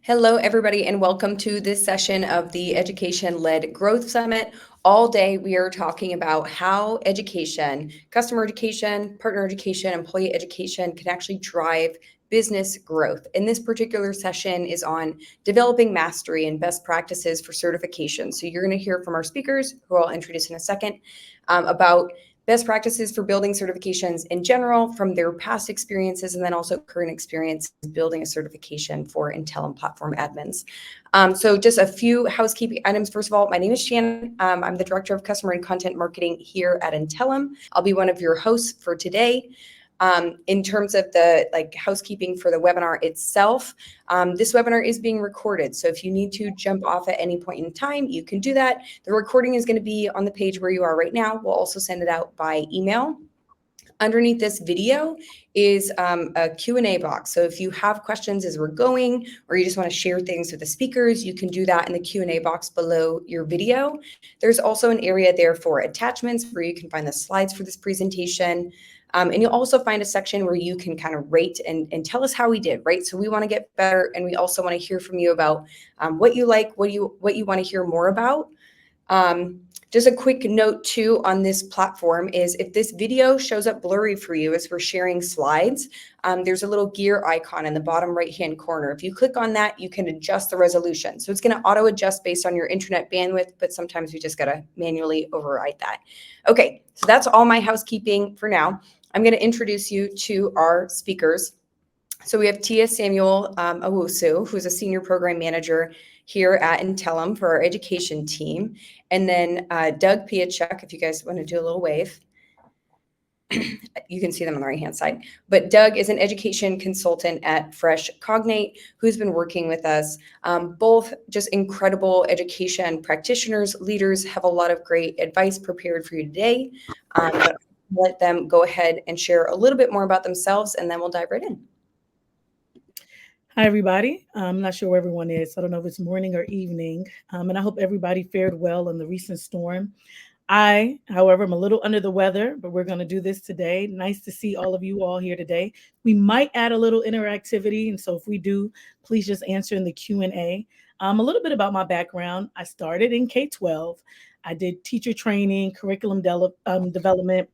Hello, everybody, and welcome to this session of the Education-Led Growth Summit. All day, we are talking about how education, customer education, partner education, employee education can actually drive business growth. And this particular session is on developing mastery and best practices for certification. So you're going to hear from our speakers, who I'll introduce in a second, about best practices for building certifications in general from their past experiences, and then also current experience building a certification for Intellum platform admins. So just a few housekeeping items. First of all, my name is Shannon. I'm the Director of Customer and Content Marketing here at Intellum. I'll be one of your hosts for today. In terms of the housekeeping for the webinar itself, this webinar is being recorded. So if you need to jump off at any point in time, you can do that. The recording is going to be on the page where you are right now. We'll also send it out by email. Underneath this video is a Q&A box. So if you have questions as we're going, or you just want to share things with the speakers, you can do that in the Q&A box below your video. There's also an area there for attachments where you can find the slides for this presentation. And you'll also find a section where you can kind of rate and tell us how we did, right? So we want to get better, and we also want to hear from you about what you like, what you want to hear more about. Just a quick note too on this platform is if this video shows up blurry for you as we're sharing slides, there's a little gear icon in the bottom right-hand corner. If you click on that, you can adjust the resolution. So it's going to auto adjust based on your internet bandwidth, but sometimes we just got to manually override that. Okay, so that's all my housekeeping for now. I'm going to introduce you to our speakers. So we have Tia Samuel Owusu, who's a senior program manager here at Intellum for our education team. And then Doug Piachuk, if you guys want to do a little wave. You can see them on the right-hand side. But Doug is an education consultant at Fresh Cognate, who's been working with us. Both just incredible education practitioners, leaders, have a lot of great advice prepared for you today. But let them go ahead and share a little bit more about themselves, and then we'll dive right in. Hi, everybody. I'm not sure where everyone is. I don't know if it's morning or evening, and I hope everybody fared well in the recent storm. However, I'm a little under the weather, but we're going to do this today. Nice to see all of you all here today. We might add a little interactivity, and so if we do, please just answer in the Q&A. A little bit about my background. I started in K-12. I did teacher training, curriculum development,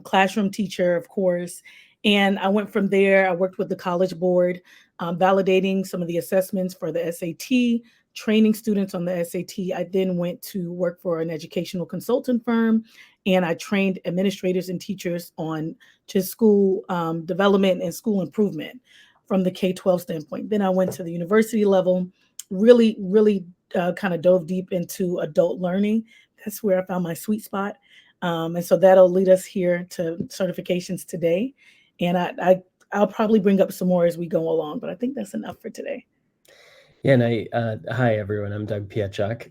classroom teacher, of course, and I went from there. I worked with the College Board, validating some of the assessments for the SAT, training students on the SAT. I then went to work for an educational consultant firm, and I trained administrators and teachers on just school development and school improvement from the K-12 standpoint. Then I went to the university level, really kind of dove deep into adult learning. That's where I found my sweet spot. And so that'll lead us here to certifications today. And I'll probably bring up some more as we go along, but I think that's enough for today. Yeah, and hi everyone. I'm Doug Piachuk.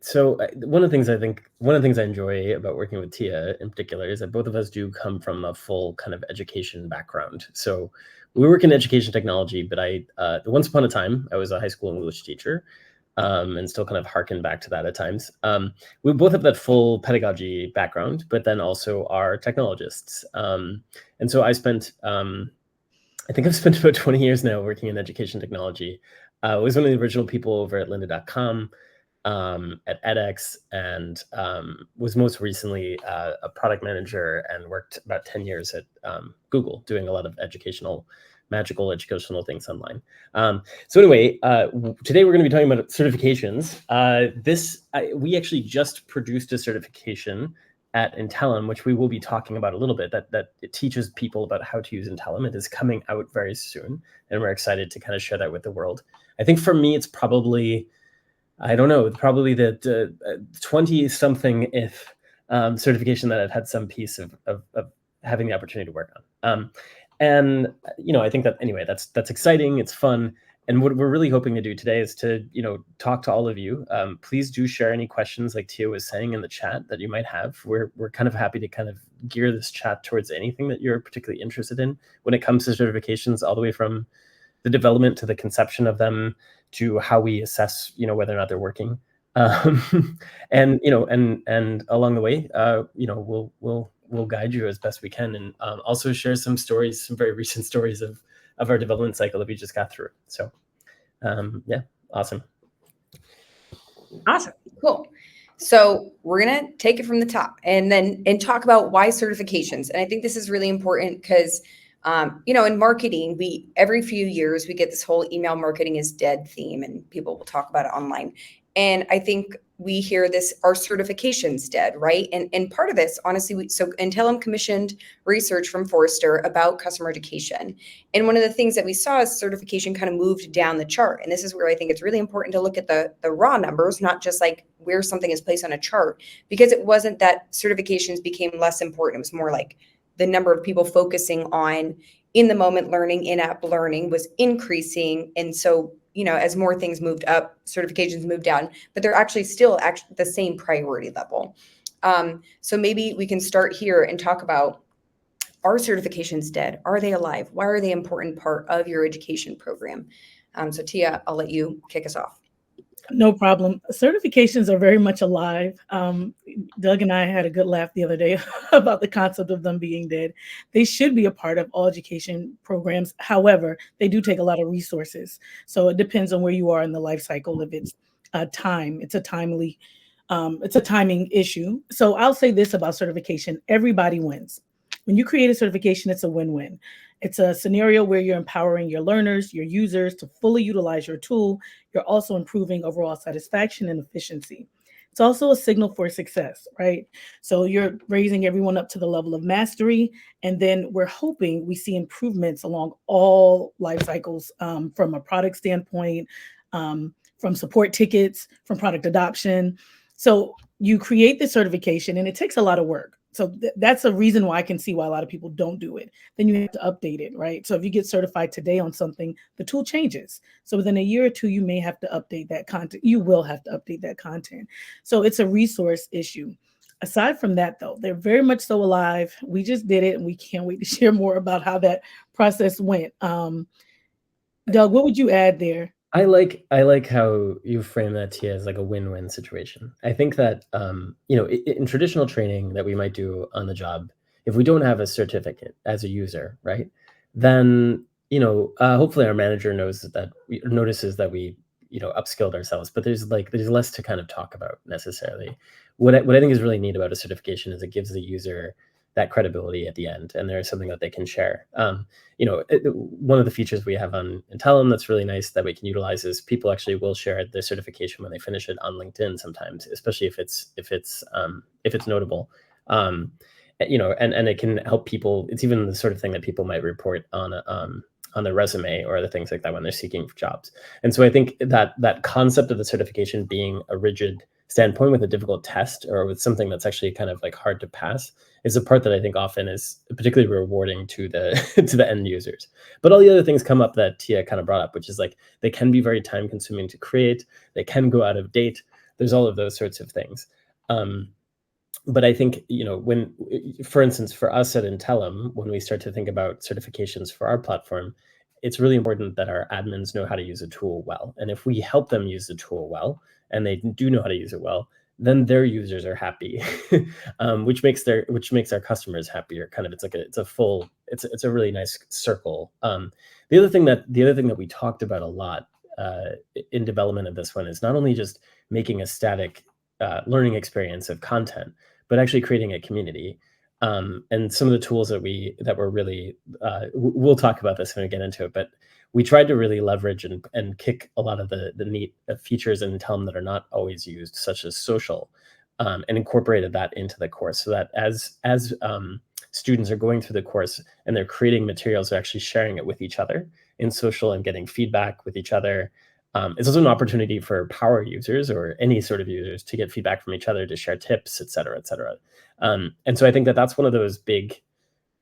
So one of the things I enjoy about working with Tia in particular is that both of us do come from a full kind of education background. So we work in education technology, but once upon a time I was a high school English teacher, and still kind of harken back to that at times. We both have that full pedagogy background, but then also are technologists. And so I think I've spent about 20 years now working in education technology. I was one of the original people over at lynda.com, at edX, and was most recently a product manager and worked about 10 years at Google, doing a lot of magical educational things online. So anyway, today we're going to be talking about certifications. We actually just produced a certification at Intellum, which we will be talking about a little bit, that it teaches people about how to use Intellum. It is coming out very soon, and we're excited to kind of share that with the world. I think for me, it's probably, I don't know, probably the 20-something if certification that I've had some piece of having the opportunity to work on. And, I think that, anyway, that's exciting. It's fun. And what we're really hoping to do today is to, talk to all of you. Please do share any questions, like Tia was saying, in the chat that you might have. We're kind of happy to kind of gear this chat towards anything that you're particularly interested in when it comes to certifications, all the way from the development to the conception of them to how we assess, whether or not they're working. And along the way, we'll guide you as best we can, and also share some stories, some very recent stories of our development cycle that we just got through. So Yeah, awesome. Awesome. Cool. So we're going to take it from the top and talk about why certifications. And I think this is really important because, in marketing, every few years we get this whole email marketing is dead theme and people will talk about it online. And I think we hear this, our certification's dead, right? And part of this, honestly, so Intellum commissioned research from Forrester about customer education. And one of the things that we saw is certification kind of moved down the chart. And this is where I think it's really important to look at the raw numbers, not just like where something is placed on a chart, because it wasn't that certifications became less important. It was more like the number of people focusing on in the moment learning, in-app learning was increasing. And so, as more things moved up, certifications moved down, but they're actually still the same priority level. So maybe we can start here and talk about, are certifications dead? Are they alive? Why are they an important part of your education program? So Tia, I'll let you kick us off. No problem. Certifications are very much alive. Doug and I had a good laugh the other day about the concept of them being dead. They should be a part of all education programs. However, they do take a lot of resources. So it depends on where you are in the life cycle. If it's time, it's a timing issue. So I'll say this about certification: everybody wins. When you create a certification, it's a win-win. It's a scenario where you're empowering your learners, your users to fully utilize your tool. You're also improving overall satisfaction and efficiency. It's also a signal for success, right? So you're raising everyone up to the level of mastery, and then we're hoping we see improvements along all life cycles, from a product standpoint, from support tickets, from product adoption. So you create the certification, and it takes a lot of work. So that's a reason why I can see why a lot of people don't do it. Then you have to update it, right? So if you get certified today on something, the tool changes. So within a year or two, you may have to update that content. You will have to update that content. So it's a resource issue. Aside from that, though, they're very much so alive. We just did it, and we can't wait to share more about how that process went. Doug, what would you add there? I like how you frame that, Tia, as like a win-win situation. I think that in traditional training that we might do on the job, if we don't have a certificate as a user, right, then hopefully our manager notices that we upskilled ourselves. But there's less to kind of talk about necessarily. What I think is really neat about a certification is it gives the user that credibility at the end, and there's something that they can share. One of the features we have on Intellum that's really nice that we can utilize is people actually will share their certification when they finish it on LinkedIn sometimes, especially if it's notable. And it can help people. It's even the sort of thing that people might report on their resume or other things like that when they're seeking for jobs. And so I think that concept of the certification being a rigid standpoint with a difficult test or with something that's actually kind of like hard to pass is a part that I think often is particularly rewarding to the to the end users. But all the other things come up that Tia kind of brought up, which is like they can be very time consuming to create. They can go out of date. There's all of those sorts of things. But I think, when, for instance, for us at Intellum, when we start to think about certifications for our platform, it's really important that our admins know how to use a tool well. And if we help them use the tool well, and they do know how to use it well, then their users are happy, which makes our customers happier. Kind of, it's a really nice circle. The other thing that we talked about a lot in development of this one is not only just making a static learning experience of content, but actually creating a community. And some of the tools that were really, we'll talk about this when we get into it, but we tried to really leverage and kick a lot of the neat features in Intellum that are not always used, such as social, and incorporated that into the course so that as students are going through the course and they're creating materials, they're actually sharing it with each other in social and getting feedback with each other. It's also an opportunity for power users or any sort of users to get feedback from each other, to share tips, et cetera, et cetera. And so I think that's one of those big,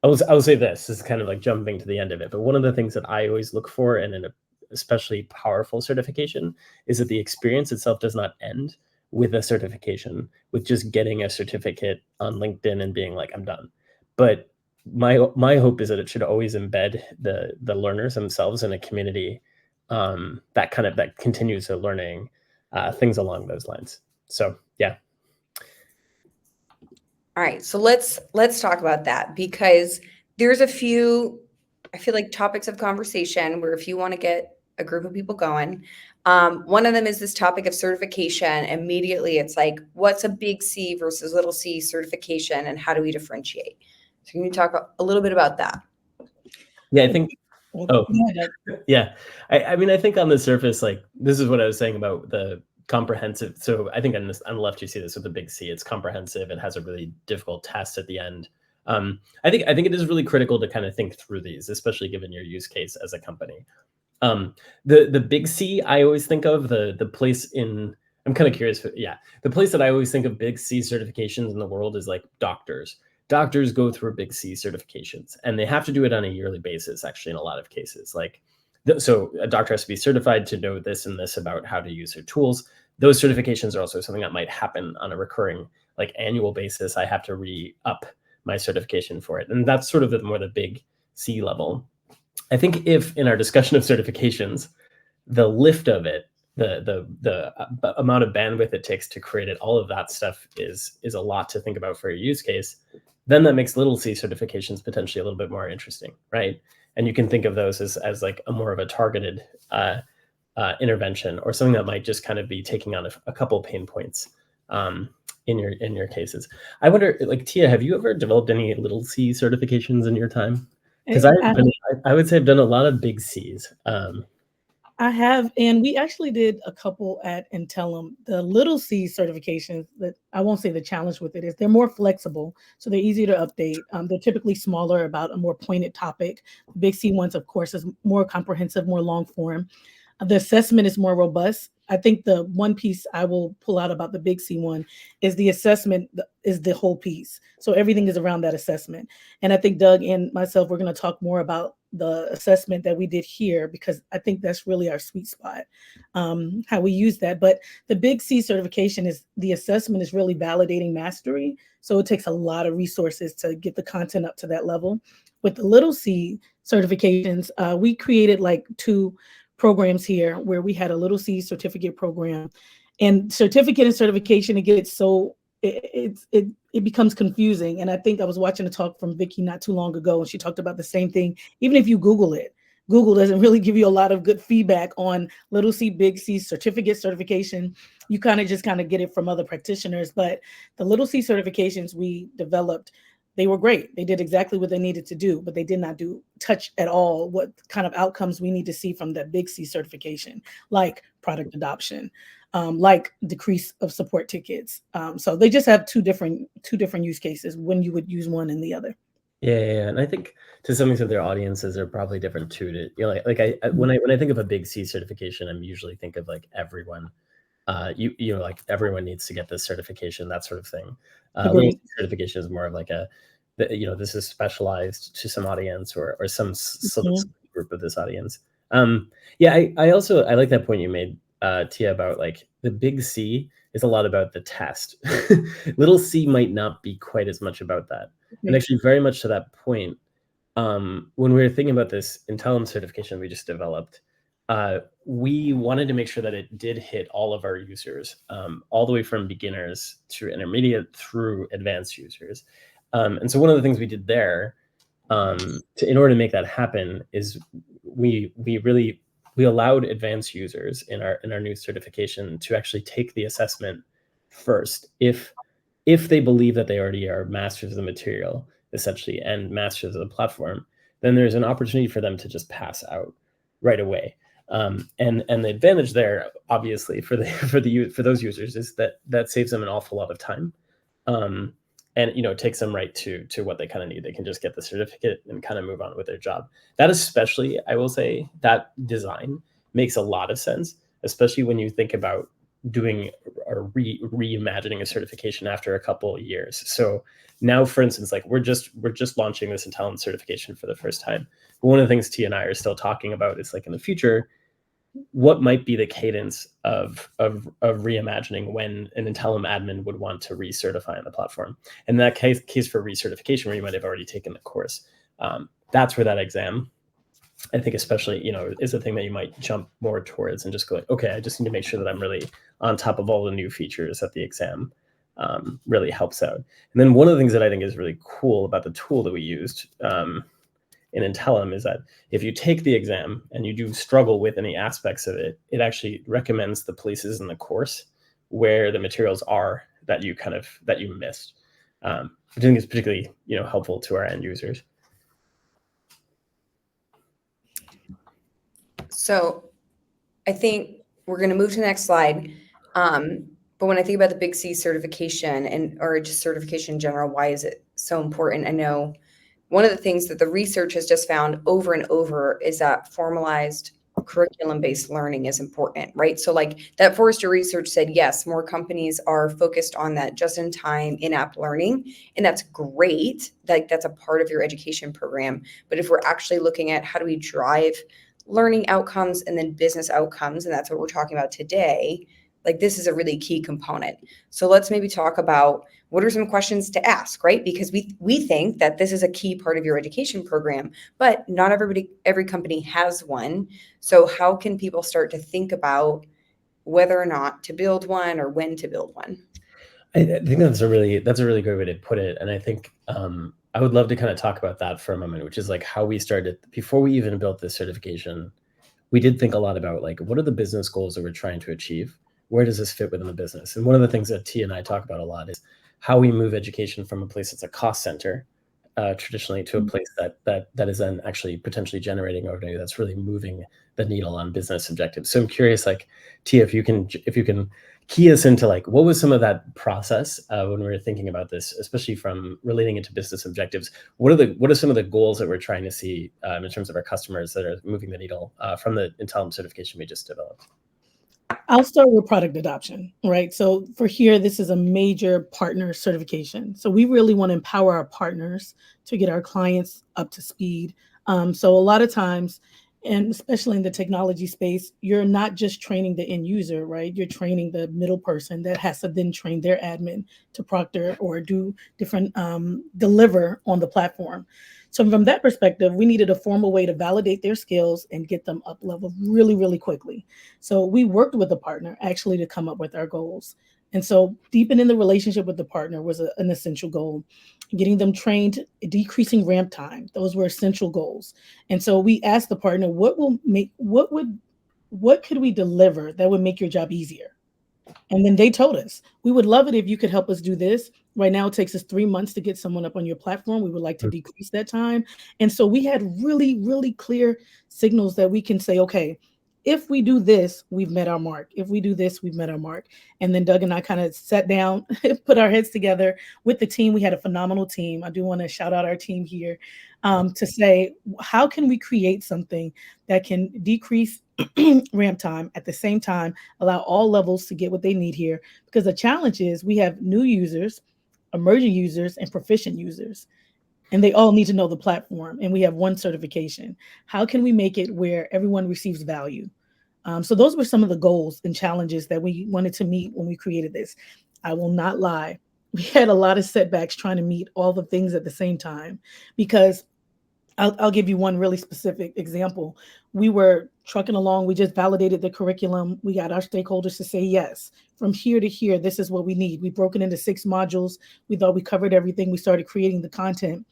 I will say this is kind of like jumping to the end of it, but one of the things that I always look for in an especially powerful certification is that the experience itself does not end with a certification, with just getting a certificate on LinkedIn and being like, I'm done. But my hope is that it should always embed the learners themselves in a community that continues to learning things along those lines. So yeah. All right, so let's talk about that, because there's a few, I feel like, topics of conversation where if you want to get a group of people going. One of them is this topic of certification. Immediately, it's like, what's a big C versus little c certification, and how do we differentiate? So can you talk a little bit about that? Yeah, I think. Well, Oh, yeah, yeah. I mean, I think on the surface, like this is what I was saying about the comprehensive. So I think on the left, you see this with the big C. It's comprehensive. It has a really difficult test at the end. I think it is really critical to kind of think through these, especially given your use case as a company. The big C, I always think of the place in. I'm kind of curious. Yeah, the place that I always think of big C certifications in the world is like doctors. Doctors go through big C certifications, and they have to do it on a yearly basis. Actually, in a lot of cases, like so, a doctor has to be certified to know this and this about how to use their tools. Those certifications are also something that might happen on a recurring, like annual basis. I have to re-up my certification for it, and that's sort of the big C level. I think if in our discussion of certifications, the lift of it, the amount of bandwidth it takes to create it, all of that stuff is a lot to think about for a use case. Then that makes little C certifications potentially a little bit more interesting, right? And you can think of those as like a more of a targeted intervention, or something that might just kind of be taking on a couple pain points in your cases. I wonder, like Tia, have you ever developed any little C certifications in your time? Because I would say I've done a lot of big C's. I have, and we actually did a couple at Intellum. The little C certifications, that I won't say the challenge with it is they're more flexible, so they're easier to update. They're typically smaller, about a more pointed topic. The big C ones, of course, is more comprehensive, more long form. The assessment is more robust. I think the one piece I will pull out about the big C one is the assessment is the whole piece. So everything is around that assessment. And I think Doug and myself, we're going to talk more about the assessment that we did here, because I think that's really our sweet spot, how we use that. But the big C certification is the assessment is really validating mastery. So it takes a lot of resources to get the content up to that level. With the little C certifications, we created like 2 programs here where we had a little C certificate program, and certificate and certification, it gets so it becomes confusing. And I think I was watching a talk from Vicky not too long ago, and she talked about the same thing. Even if you Google it, Google doesn't really give you a lot of good feedback on little C, big C, certificate, certification. You kind of get it from other practitioners. But the little C certifications we developed, they were great. They did exactly what they needed to do, but they did not touch at all what kind of outcomes we need to see from that big C certification, like product adoption, like decrease of support tickets. So they just have two different use cases when you would use one and the other. Yeah, and I think to some extent their audiences are probably different too. To when I think of a big C certification, I'm usually think of like everyone. Like everyone needs to get this certification, that sort of thing. Little certification is more of like this is specialized to some audience or some group of this audience. I like that point you made, Tia, about like the big C is a lot about the test. Little C might not be quite as much about that. And actually, very much to that point, when we were thinking about this Intellum certification we just developed, we wanted to make sure that it did hit all of our users, all the way from beginners to intermediate through advanced users. And so one of the things we did there, in order to make that happen, is we allowed advanced users in our new certification to actually take the assessment first, if they believe that they already are masters of the material, essentially, and masters of the platform, then there's an opportunity for them to just pass out right away. And the advantage there, obviously, for those users is that saves them an awful lot of time. And it takes them right to what they kind of need. They can just get the certificate and kind of move on with their job. That especially, I will say, that design makes a lot of sense, especially when you think about doing or reimagining a certification after a couple of years. So now, for instance, like we're just launching this Intellum certification for the first time. But one of the things Tia and I are still talking about is, like, in the future, what might be the cadence of reimagining when an Intellum admin would want to recertify on the platform. In that case for recertification, where you might have already taken the course, that's where that exam, I think, especially, is a thing that you might jump more towards and just go like, okay, I just need to make sure that I'm really on top of all the new features that the exam really helps out. And then one of the things that I think is really cool about the tool that we used in Intellum is that if you take the exam and you do struggle with any aspects of it, it actually recommends the places in the course where the materials are that you missed. I think is particularly helpful to our end users. So I think we're going to move to the next slide. But when I think about the Big C certification or just certification in general, why is it so important? I know one of the things that the research has just found over and over is that formalized curriculum-based learning is important, right? So like that Forrester research said, yes, more companies are focused on that just-in-time in-app learning, and that's great. Like that's a part of your education program. But if we're actually looking at how do we drive learning outcomes and then business outcomes, and that's what we're talking about today, like this is a really key component. So let's maybe talk about what are some questions to ask, right? Because we think that this is a key part of your education program, but not every company has one. So how can people start to think about whether or not to build one or when to build one? I think that's a really great way to put it. And I think I would love to kind of talk about that for a moment, which is like how we started before we even built this certification. We did think a lot about like, what are the business goals that we're trying to achieve? Where does this fit within the business? And one of the things that Tia and I talk about a lot is how we move education from a place that's a cost center traditionally to a place that is then actually potentially generating revenue that's really moving the needle on business objectives. So I'm curious, like Tia, if you can key us into like what was some of that process when we were thinking about this, especially from relating it to business objectives. What are some of the goals that we're trying to see in terms of our customers that are moving the needle from the Intellum certification we just developed? I'll start with product adoption, right? So for here, this is a major partner certification. So we really want to empower our partners to get our clients up to speed. So a lot of times, and especially in the technology space, you're not just training the end user, right? You're training the middle person that has to then train their admin to proctor or do different deliver on the platform. So from that perspective, we needed a formal way to validate their skills and get them up level really, really quickly. So we worked with a partner actually to come up with our goals. And so deepening the relationship with the partner was an essential goal. Getting them trained, decreasing ramp time, those were essential goals. And so we asked the partner, what could we deliver that would make your job easier? And then they told us, we would love it if you could help us do this. Right now, it takes us 3 months to get someone up on your platform. We would like to decrease that time. And so we had really, really clear signals that we can say, okay, if we do this, we've met our mark. If we do this, we've met our mark. And then Doug and I kind of sat down, put our heads together with the team. We had a phenomenal team. I do want to shout out our team here to say, how can we create something that can decrease ramp time at the same time, allow all levels to get what they need here? Because the challenge is we have new users, emerging users, and proficient users. And they all need to know the platform. And we have one certification. How can we make it where everyone receives value? So those were some of the goals and challenges that we wanted to meet when we created this. I will not lie. We had a lot of setbacks trying to meet all the things at the same time, because I'll give you one really specific example. We were trucking along. We just validated the curriculum. We got our stakeholders to say, yes, from here to here, this is what we need. We broke it into 6 modules. We thought we covered everything. We started creating the content.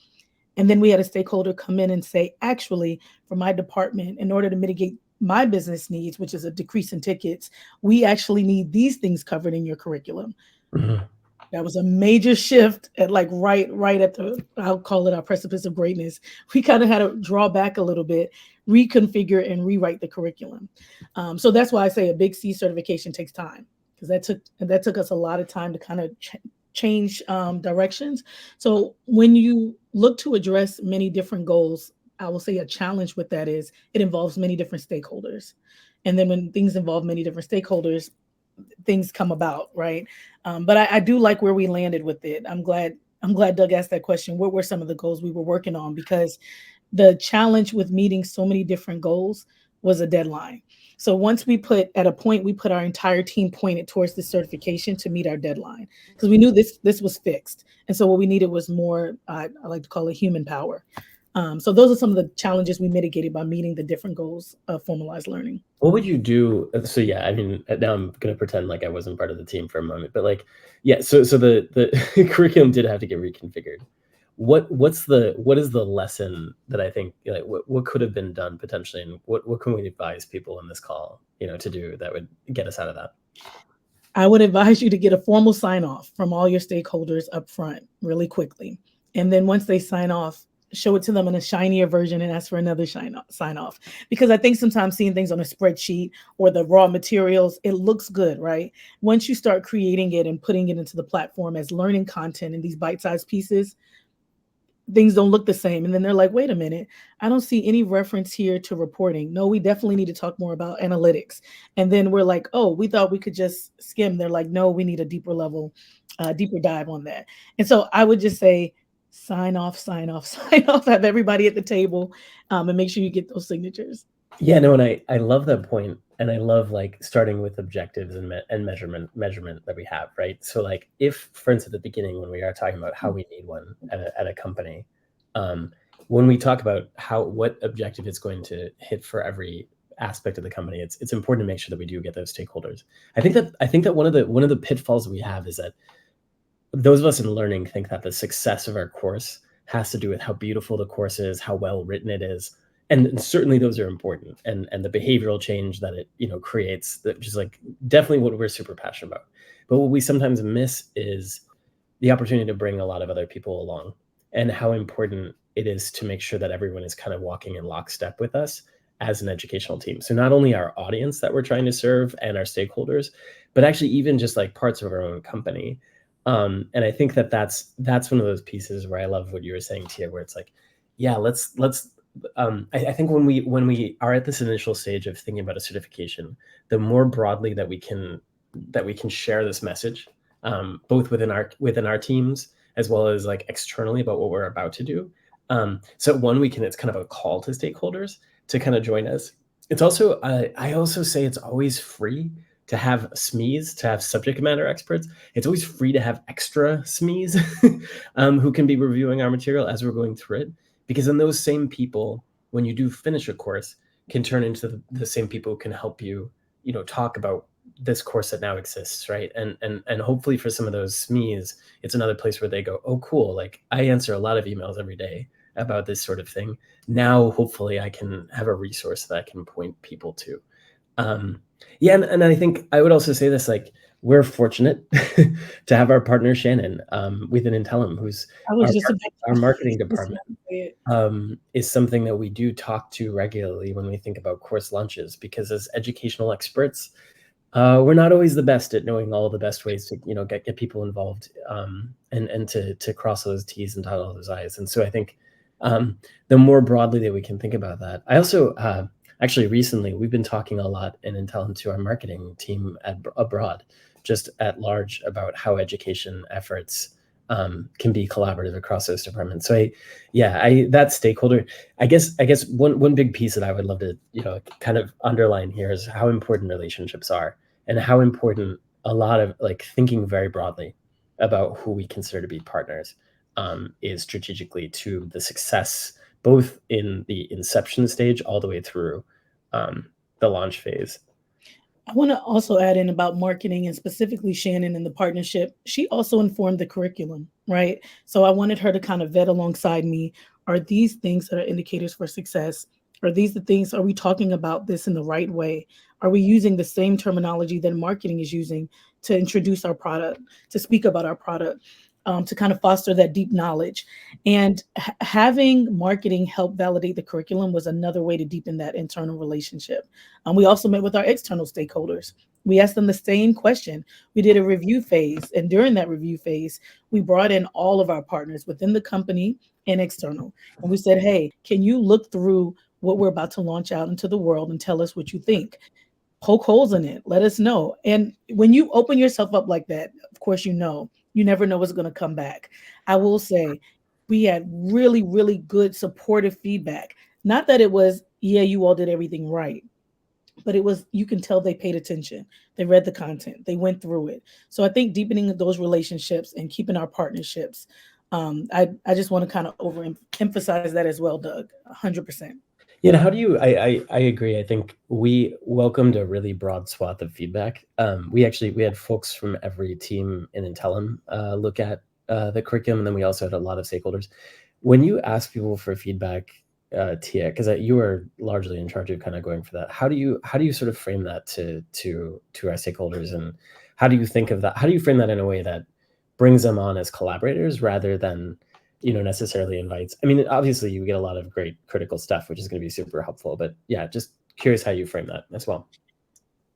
And then we had a stakeholder come in and say, actually, for my department, in order to mitigate my business needs, which is a decrease in tickets, we actually need these things covered in your curriculum. Mm-hmm. That was a major shift at like right at the, I'll call it our precipice of greatness. We kind of had to draw back a little bit, reconfigure and rewrite the curriculum. So that's why I say a Big C certification takes time, because that took us a lot of time to kind of change directions. So when you look to address many different goals, I will say a challenge with that is it involves many different stakeholders. And then when things involve many different stakeholders, things come about, right? But I do like where we landed with it. I'm glad Doug asked that question. What were some of the goals we were working on? Because the challenge with meeting so many different goals was a deadline. So once we put our entire team pointed towards the certification to meet our deadline, because we knew this was fixed. And so what we needed was more, I like to call it human power. So those are some of the challenges we mitigated by meeting the different goals of formalized learning. What would you do? So yeah, I mean, now I'm going to pretend like I wasn't part of the team for a moment, but like, yeah, so the curriculum did have to get reconfigured. what is the lesson that I think, like, what could have been done potentially, and what can we advise people in this call, to do that would get us out of that? I would advise you to get a formal sign off from all your stakeholders up front really quickly. And then once they sign off, show it to them in a shinier version and ask for another sign off. Because I think sometimes seeing things on a spreadsheet or the raw materials, it looks good, right? Once you start creating it and putting it into the platform as learning content in these bite-sized pieces, things don't look the same. And then they're like, wait a minute, I don't see any reference here to reporting. No, we definitely need to talk more about analytics. And then we're like, oh, we thought we could just skim. They're like, no, we need a deeper level, deeper dive on that. And so I would just say, sign off, sign off, sign off, have everybody at the table, and make sure you get those signatures. Yeah, no, and I love that point, and I love, like, starting with objectives and measurement that we have, right? So, like, if, for instance, at the beginning when we are talking about how we need one at a company, when we talk about what objective it's going to hit for every aspect of the company, it's important to make sure that we do get those stakeholders. I think that one of the pitfalls we have is that those of us in learning think that the success of our course has to do with how beautiful the course is, how well written it is. And certainly those are important, and the behavioral change that it creates, that just, like, definitely what we're super passionate about. But what we sometimes miss is the opportunity to bring a lot of other people along, and how important it is to make sure that everyone is kind of walking in lockstep with us as an educational team. So not only our audience that we're trying to serve and our stakeholders, but actually even just, like, parts of our own company. And I think that that's one of those pieces where I love what you were saying, Tia, where it's like, yeah, let's I think when we are at this initial stage of thinking about a certification, the more broadly that we can share this message, both within our teams as well as, like, externally about what we're about to do. So it's kind of a call to stakeholders to kind of join us. It's also, I also say it's always free to have SMEs, to have subject matter experts. It's always free to have extra SMEs who can be reviewing our material as we're going through it. Because then those same people, when you do finish a course, can turn into the same people who can help you, talk about this course that now exists, right? And hopefully for some of those SMEs, it's another place where they go, oh, cool, like, I answer a lot of emails every day about this sort of thing. Now, hopefully I can have a resource that I can point people to. Yeah, and I think I would also say this, like, we're fortunate to have our partner Shannon within Intellum, who's our marketing department, is something that we do talk to regularly when we think about course launches, because as educational experts, we're not always the best at knowing all the best ways to get people involved, and to cross those T's and dot all those I's. And so I think the more broadly that we can think about that. I also actually recently we've been talking a lot in Intellum to our marketing team abroad, just at large, about how education efforts can be collaborative across those departments. So that stakeholder, I guess one big piece that I would love to kind of underline here is how important relationships are, and how important a lot of, like, thinking very broadly about who we consider to be partners is strategically to the success, both in the inception stage all the way through the launch phase. I want to also add in about marketing, and specifically Shannon and the partnership. She also informed the curriculum, right? So I wanted her to kind of vet alongside me. Are these things that are indicators for success? Are these the things? Are we talking about this in the right way? Are we using the same terminology that marketing is using to introduce our product, to speak about our product, to kind of foster that deep knowledge? And having marketing help validate the curriculum was another way to deepen that internal relationship. We also met with our external stakeholders. We asked them the same question. We did a review phase, and during that review phase, we brought in all of our partners within the company and external. And we said, hey, can you look through what we're about to launch out into the world and tell us what you think? Poke holes in it, let us know. And when you open yourself up like that, of course, you never know what's going to come back. I will say we had really, really good supportive feedback. Not that it was, yeah, you all did everything right, but it was, you can tell they paid attention. They read the content, they went through it. So I think deepening those relationships and keeping our partnerships, I just want to kind of overemphasize that as well, Doug, 100%. Yeah, how do you? I agree. I think we welcomed a really broad swath of feedback. We had folks from every team in Intellum look at the curriculum, and then we also had a lot of stakeholders. When you ask people for feedback, Tia, because you are largely in charge of kind of going for that, how do you sort of frame that to our stakeholders, and how do you think of that? How do you frame that in a way that brings them on as collaborators rather than necessarily invites? I mean, obviously you get a lot of great critical stuff, which is going to be super helpful, but yeah, just curious how you frame that as well.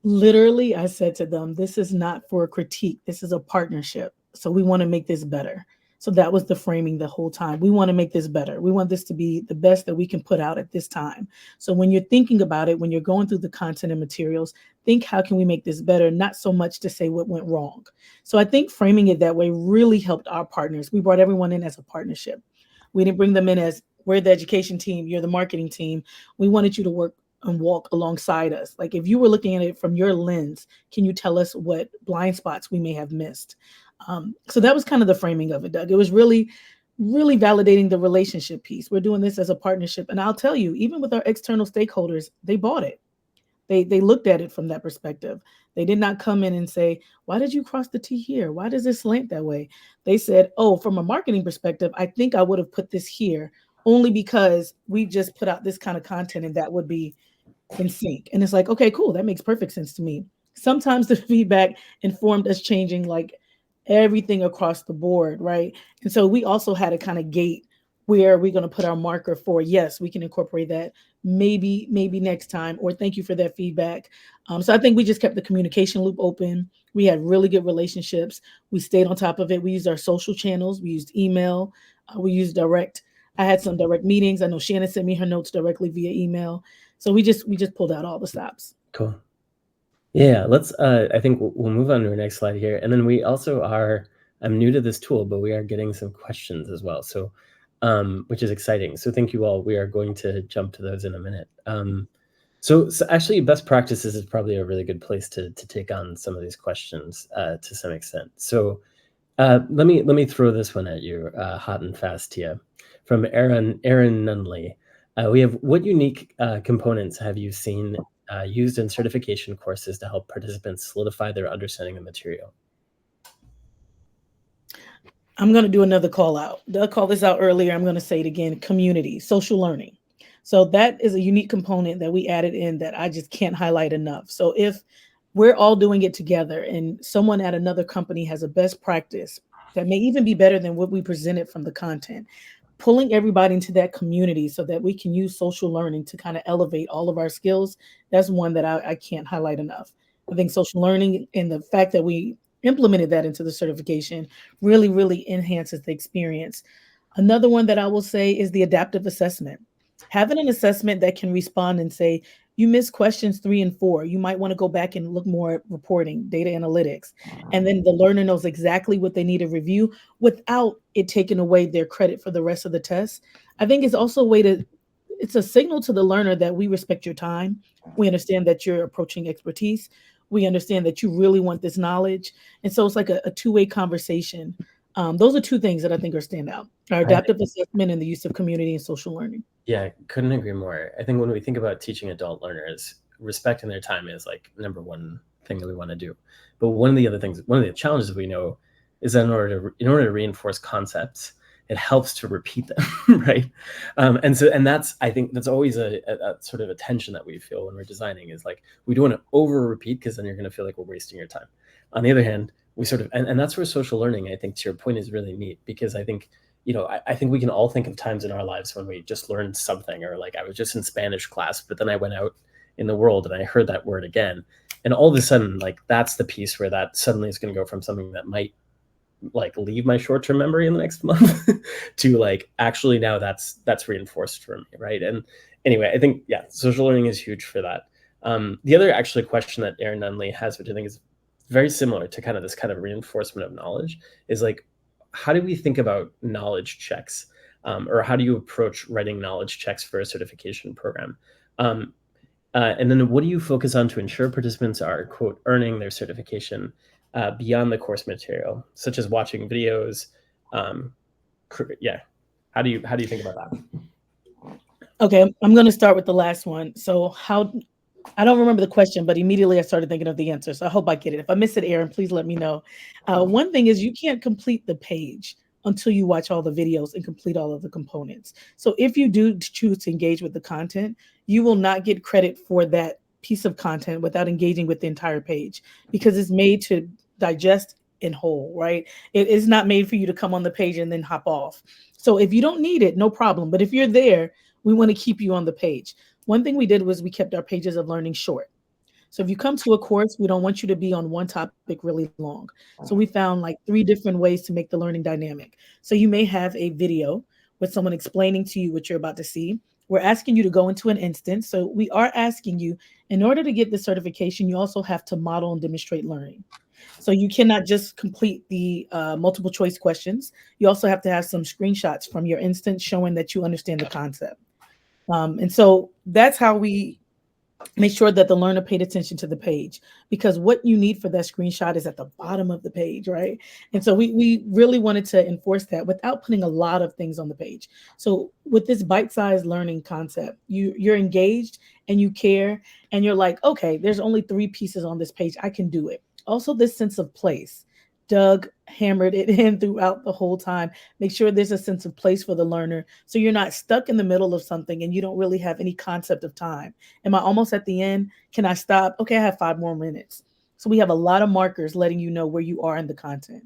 Literally, I said to them, this is not for a critique. This is a partnership. So we want to make this better. So that was the framing the whole time. We want to make this better. We want this to be the best that we can put out at this time. So when you're thinking about it, when you're going through the content and materials, think, how can we make this better? Not so much to say what went wrong. So I think framing it that way really helped our partners. We brought everyone in as a partnership. We didn't bring them in as, we're the education team, you're the marketing team. We wanted you to work and walk alongside us. Like, if you were looking at it from your lens, can you tell us what blind spots we may have missed? So that was kind of the framing of it, Doug. It was really, really validating the relationship piece. We're doing this as a partnership. And I'll tell you, even with our external stakeholders, they bought it. They looked at it from that perspective. They did not come in and say, why did you cross the T here? Why does this slant that way? They said, oh, from a marketing perspective, I think I would have put this here only because we just put out this kind of content and that would be in sync. And it's like, okay, cool. That makes perfect sense to me. Sometimes the feedback informed us changing like everything across the board, right? And so we also had to kind of gate where we're going to put our marker for, yes, we can incorporate that maybe next time, or thank you for that feedback. So I think we just kept the communication loop open. We had really good relationships. We stayed on top of it. We used our social channels. We used email. We used direct. I had some direct meetings. I know Shannon sent me her notes directly via email. So we just pulled out all the stops. Cool. Yeah, let's, I think we'll move on to our next slide here. And then we also I'm new to this tool, but we are getting some questions as well. So, which is exciting. So thank you all. We are going to jump to those in a minute. So actually best practices is probably a really good place to take on some of these questions to some extent. So let me throw this one at you, hot and fast, Tia, from Aaron Nunley. We have, what unique components have you seen used in certification courses to help participants solidify their understanding of material? I'm going to do another call out. Doug called this out earlier. I'm going to say it again. Community, social learning. So that is a unique component that we added in that I just can't highlight enough. So if we're all doing it together and someone at another company has a best practice that may even be better than what we presented from the content, pulling everybody into that community so that we can use social learning to kind of elevate all of our skills, that's one that I can't highlight enough. I think social learning and the fact that we implemented that into the certification really, really enhances the experience. Another one that I will say is the adaptive assessment. Having an assessment that can respond and say, you missed questions 3 and 4. You might want to go back and look more at reporting, data analytics. And then the learner knows exactly what they need to review without it taking away their credit for the rest of the test. I think it's also a way to, it's a signal to the learner that we respect your time. We understand that you're approaching expertise. We understand that you really want this knowledge. And so it's like a two-way conversation. Those are two things that I think are standout: our adaptive assessment and the use of community and social learning. Yeah, couldn't agree more. I think when we think about teaching adult learners, respecting their time is like number one thing that we want to do. But one of the challenges we know is that in order to reinforce concepts, it helps to repeat them, right? And that's, I think that's always a sort of a tension that we feel when we're designing, is like, we don't want to over repeat because then you're going to feel like we're wasting your time. On the other hand, we sort of, and that's where social learning, I think, to your point, is really neat, because I think, I think we can all think of times in our lives when we just learned something, or like, I was just in Spanish class, but then I went out in the world and I heard that word again. And all of a sudden, like, that's the piece where that suddenly is going to go from something that might like leave my short-term memory in the next month to like, actually now that's reinforced for me, right? And anyway, I think, yeah, social learning is huge for that. The other actually question that Aaron Nunley has, which I think is very similar to kind of this kind of reinforcement of knowledge, is like, how do we think about knowledge checks, or how do you approach writing knowledge checks for a certification program? And then what do you focus on to ensure participants are, quote, earning their certification beyond the course material, such as watching videos? Yeah, how do you think about that? Okay, I'm going to start with the last one. So how I don't remember the question, but immediately I started thinking of the answer. So I hope I get it. If I miss it, Aaron, please let me know. One thing is you can't complete the page until you watch all the videos and complete all of the components. So if you do choose to engage with the content, you will not get credit for that piece of content without engaging with the entire page because it's made to digest in whole, right? It is not made for you to come on the page and then hop off. So if you don't need it, no problem. But if you're there, we want to keep you on the page. One thing we did was we kept our pages of learning short. So if you come to a course, we don't want you to be on one topic really long. So we found like 3 different ways to make the learning dynamic. So you may have a video with someone explaining to you what you're about to see. We're asking you to go into an instance. So we are asking you, in order to get the certification, you also have to model and demonstrate learning. So you cannot just complete the multiple choice questions. You also have to have some screenshots from your instance showing that you understand the concept. And so that's how we make sure that the learner paid attention to the page, because what you need for that screenshot is at the bottom of the page, right? And so we really wanted to enforce that without putting a lot of things on the page. So with this bite-sized learning concept, you're engaged and you care and you're like, okay, there's only 3 pieces on this page. I can do it. Also, this sense of place. Doug hammered it in throughout the whole time. Make sure there's a sense of place for the learner so you're not stuck in the middle of something and you don't really have any concept of time. Am I almost at the end? Can I stop? Okay, I have 5 more minutes. So we have a lot of markers letting you know where you are in the content.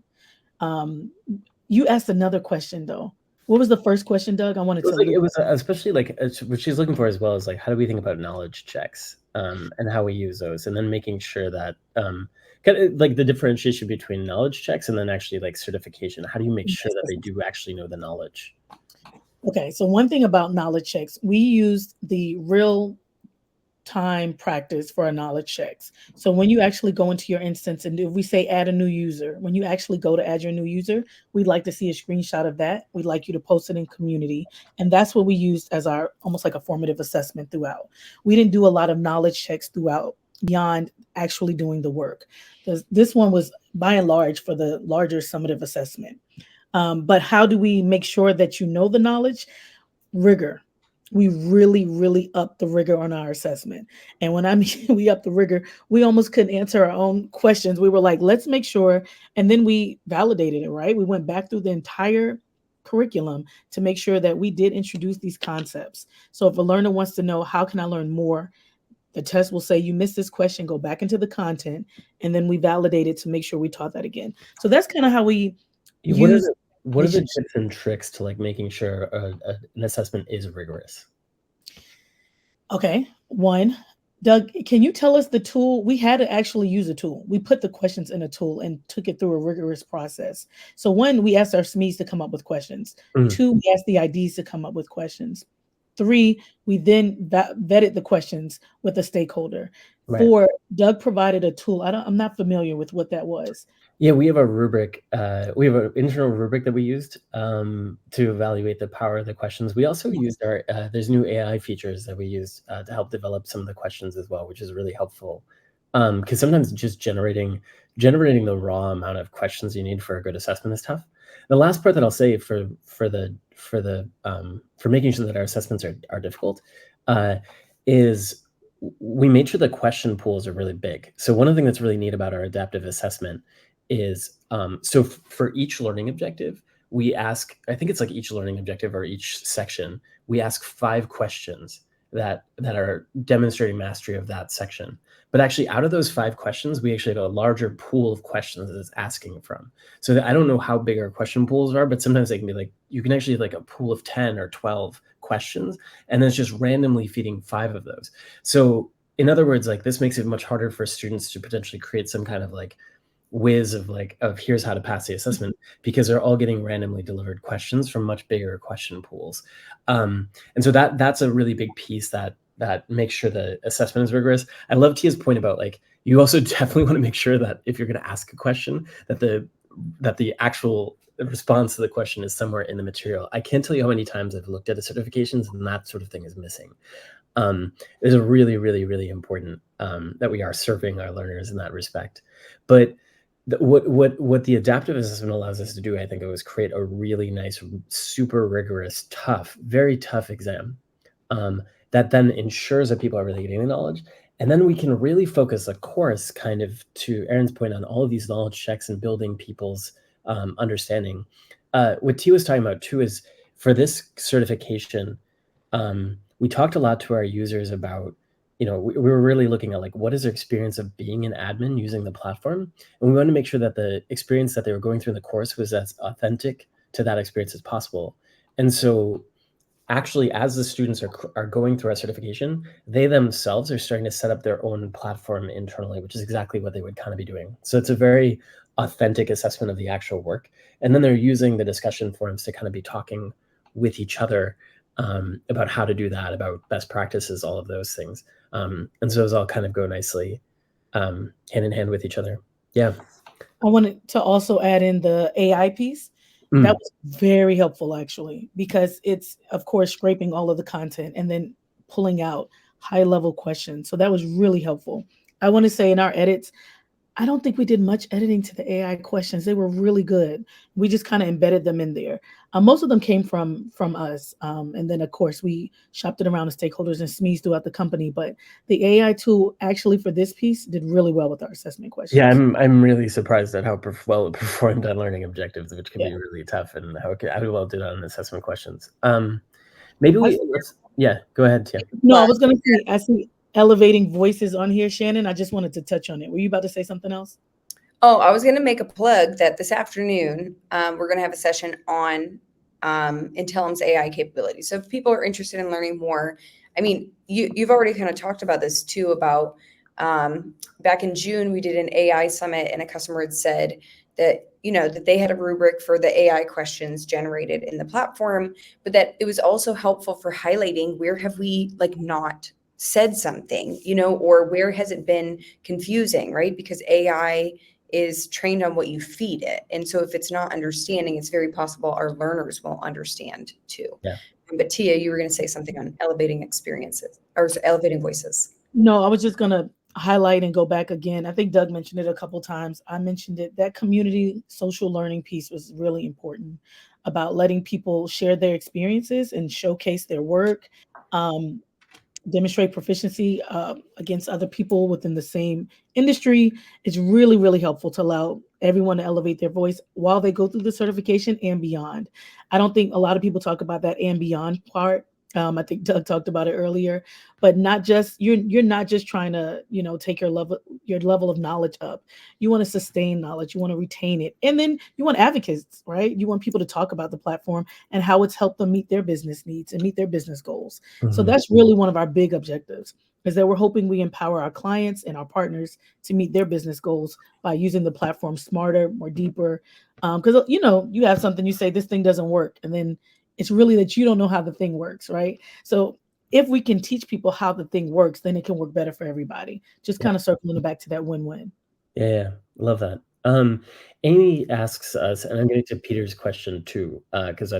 You asked another question though. What was the first question, Doug? I wanted to. It was especially like what she's looking for as well is like, how do we think about knowledge checks and how we use those, and then making sure that kind of like the differentiation between knowledge checks and then actually like certification. How do you make sure that they do actually know the knowledge? Okay, so one thing about knowledge checks, we used the real time practice for our knowledge checks. So when you actually go into your instance and if we say add a new user, when you actually go to add your new user, we'd like to see a screenshot of that. We'd like you to post it in community. And that's what we used as our almost like a formative assessment throughout. We didn't do a lot of knowledge checks throughout beyond actually doing the work. This one was by and large for the larger summative assessment. But how do we make sure that you know the knowledge? Rigor. We really, really upped the rigor on our assessment. And when I mean we upped the rigor, we almost couldn't answer our own questions. We were like, let's make sure. And then we validated it, right? We went back through the entire curriculum to make sure that we did introduce these concepts. So if a learner wants to know, how can I learn more? The test will say, you missed this question, go back into the content. And then we validate it to make sure we taught that again. So that's kind of how we use. What are the tips and tricks to like making sure an assessment is rigorous? Okay, one, Doug, can you tell us the tool? We had to actually use a tool. We put the questions in a tool and took it through a rigorous process. So one, we asked our SMEs to come up with questions. 2, we asked the IDs to come up with questions. 3, we then vetted the questions with a stakeholder. Right. 4, Doug provided a tool. I'm not familiar with what that was. Yeah, we have a rubric. We have an internal rubric that we used to evaluate the power of the questions. We also used our there's new AI features that we use to help develop some of the questions as well, which is really helpful. Because sometimes just generating the raw amount of questions you need for a good assessment is tough. The last part that I'll say for making sure that our assessments are difficult is we made sure the question pools are really big. So one of the things that's really neat about our adaptive assessment is so for each learning objective, we ask, I think it's like each learning objective or each section, we ask 5 questions that are demonstrating mastery of that section. But actually out of those 5 questions, we actually have a larger pool of questions that it's asking from. So I don't know how big our question pools are, but sometimes they can be like, you can actually have like a pool of 10 or 12 questions, and then it's just randomly feeding 5 of those. So in other words, like this makes it much harder for students to potentially create some kind of like whiz of here's how to pass the assessment, because they're all getting randomly delivered questions from much bigger question pools. And so that's a really big piece that makes sure the assessment is rigorous. I love Tia's point about like, you also definitely want to make sure that if you're going to ask a question, that the actual response to the question is somewhere in the material. I can't tell you how many times I've looked at the certifications and that sort of thing is missing. It's a really, really, really important that we are serving our learners in that respect. But what the adaptive assessment allows us to do, I think, was create a really nice, super rigorous, tough, very tough exam that then ensures that people are really getting the knowledge. And then we can really focus a course, kind of to Aaron's point, on all of these knowledge checks and building people's understanding. What T was talking about too is, for this certification, we talked a lot to our users about, we were really looking at, like, what is their experience of being an admin using the platform? And we wanted to make sure that the experience that they were going through in the course was as authentic to that experience as possible. And so actually, as the students are going through our certification, they themselves are starting to set up their own platform internally, which is exactly what they would kind of be doing. So it's a very authentic assessment of the actual work. And then they're using the discussion forums to kind of be talking with each other about how to do that, about best practices, all of those things. And so those all kind of go nicely hand in hand with each other. Yeah. I wanted to also add in the AI piece. That was very helpful, actually, because it's, of course, scraping all of the content and then pulling out high-level questions. So that was really helpful. I want to say in our edits, I don't think we did much editing to the AI questions. They were really good. We just kind of embedded them in there. Most of them came from us. And then, of course, we shopped it around to stakeholders and SMEs throughout the company. But the AI tool, actually, for this piece, did really well with our assessment questions. Yeah, I'm really surprised at how well it performed on learning objectives, which can be really tough, and how well it did on assessment questions. Maybe go ahead, Tia. No, I was going to say, I see elevating voices on here, Shannon. I just wanted to touch on it. Were you about to say something else? Oh, I was going to make a plug that this afternoon, we're going to have a session on Intellum's AI capabilities. So if people are interested in learning more, I mean, you've already kind of talked about this too, about back in June, we did an AI summit, and a customer had said that, that they had a rubric for the AI questions generated in the platform, but that it was also helpful for highlighting where have we not said something, or where has it been confusing, right? Because AI is trained on what you feed it. And so if it's not understanding, it's very possible our learners won't understand too. Yeah. But Tia, you were going to say something on elevating experiences or elevating voices. No, I was just going to highlight and go back again. I think Doug mentioned it a couple of times. I mentioned it. That community social learning piece was really important, about letting people share their experiences and showcase their work, demonstrate proficiency against other people within the same industry. It's really, really helpful to allow everyone to elevate their voice while they go through the certification and beyond. I don't think a lot of people talk about that and beyond part. I think Doug talked about it earlier, but not just you're not just trying to take your level of knowledge up. You want to sustain knowledge, you want to retain it, and then you want advocates, right? You want people to talk about the platform and how it's helped them meet their business needs and meet their business goals. Mm-hmm. So that's really one of our big objectives, is that we're hoping we empower our clients and our partners to meet their business goals by using the platform smarter, more deeper. Because you have something, you say this thing doesn't work, and then it's really that you don't know how the thing works, right? So if we can teach people how the thing works, then it can work better for everybody. Just kind of circling back to that win-win. Yeah, love that. Amy asks us, and I'm getting to Peter's question too, because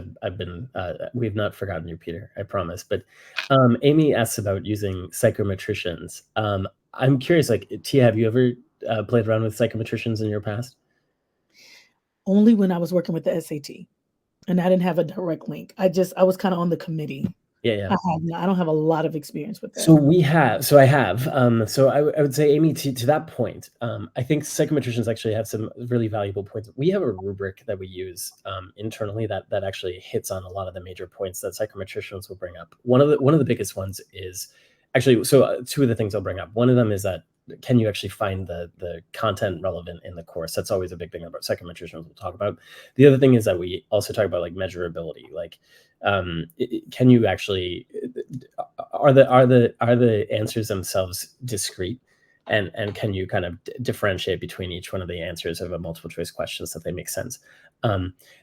we've not forgotten you, Peter, I promise. But Amy asks about using psychometricians. I'm curious, Tia, have you ever played around with psychometricians in your past? Only when I was working with the SAT. And I didn't have a direct link. I was kind of on the committee. Yeah. I don't have a lot of experience with that. So I have. So I would say, Amy, to that point, I think psychometricians actually have some really valuable points. We have a rubric that we use internally that actually hits on a lot of the major points that psychometricians will bring up. One of the biggest ones is actually, so two of the things I'll bring up. One of them is that, can you actually find the content relevant in the course? That's always a big thing about psychometricians we'll talk about. The other thing is that we also talk about measurability. Can you actually, are the answers themselves discrete? And can you kind of differentiate between each one of the answers of a multiple choice question so that they make sense?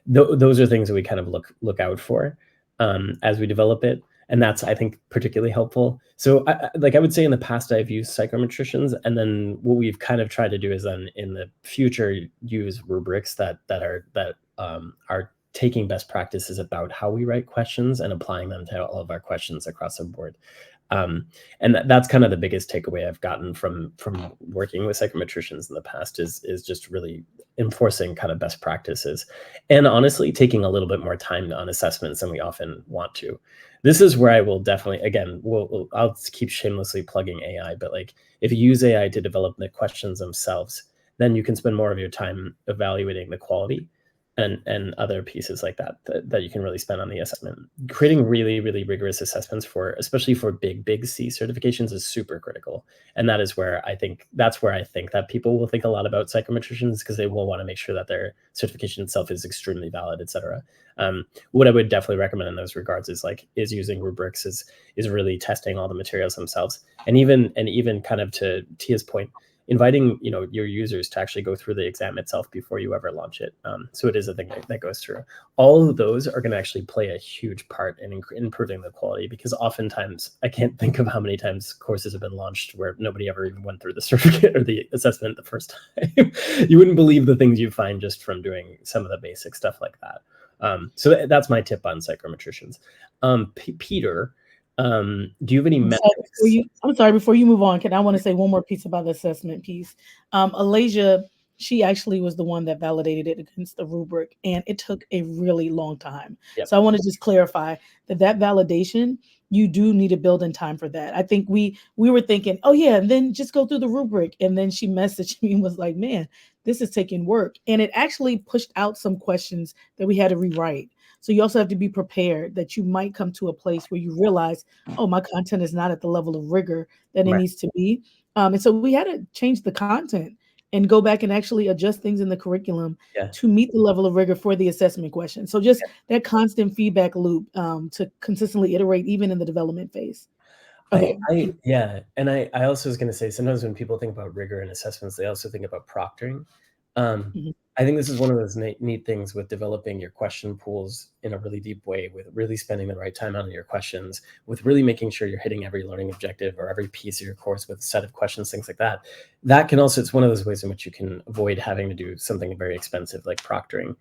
Those are things that we kind of look out for as we develop it. And that's, I think, particularly helpful. So I would say in the past, I've used psychometricians, and then what we've kind of tried to do is then in the future use rubrics that are taking best practices about how we write questions and applying them to all of our questions across the board. And that's kind of the biggest takeaway I've gotten from working with psychometricians in the past is just really enforcing kind of best practices, and honestly taking a little bit more time on assessments than we often want to. This is where I will definitely, again, I'll keep shamelessly plugging AI, but like if you use AI to develop the questions themselves, then you can spend more of your time evaluating the quality and other pieces like that you can really spend on the assessment. Creating really, really rigorous assessments especially for big C certifications is super critical. And that is where I think that people will think a lot about psychometricians, because they will want to make sure that their certification itself is extremely valid, etc. What I would definitely recommend in those regards is using rubrics, is really testing all the materials themselves, and even kind of to Tia's point, inviting your users to actually go through the exam itself before you ever launch it. So it is a thing that goes through. All of those are going to actually play a huge part in improving the quality, because oftentimes I can't think of how many times courses have been launched where nobody ever even went through the certificate or the assessment the first time. You wouldn't believe the things you find just from doing some of the basic stuff like that. So that's my tip on psychometricians. Peter, do you have any metrics? I'm sorry, before you move on, I want to say one more piece about the assessment piece. Alasia, she actually was the one that validated it against the rubric, and it took a really long time. Yep. So I want to just clarify that validation, you do need to build in time for that. I think we were thinking, oh yeah, and then just go through the rubric. And then she messaged me and was like, man, this is taking work. And it actually pushed out some questions that we had to rewrite. So you also have to be prepared that you might come to a place where you realize, oh, my content is not at the level of rigor that it needs to be. And so we had to change the content and go back and actually adjust things in the curriculum to meet the level of rigor for the assessment question. So just that constant feedback loop to consistently iterate even in the development phase. And I also was going to say, sometimes when people think about rigor and assessments, they also think about proctoring. I think this is one of those neat things with developing your question pools in a really deep way, with really spending the right time on your questions, with really making sure you're hitting every learning objective or every piece of your course with a set of questions, things like that. That can also, it's one of those ways in which you can avoid having to do something very expensive like proctoring,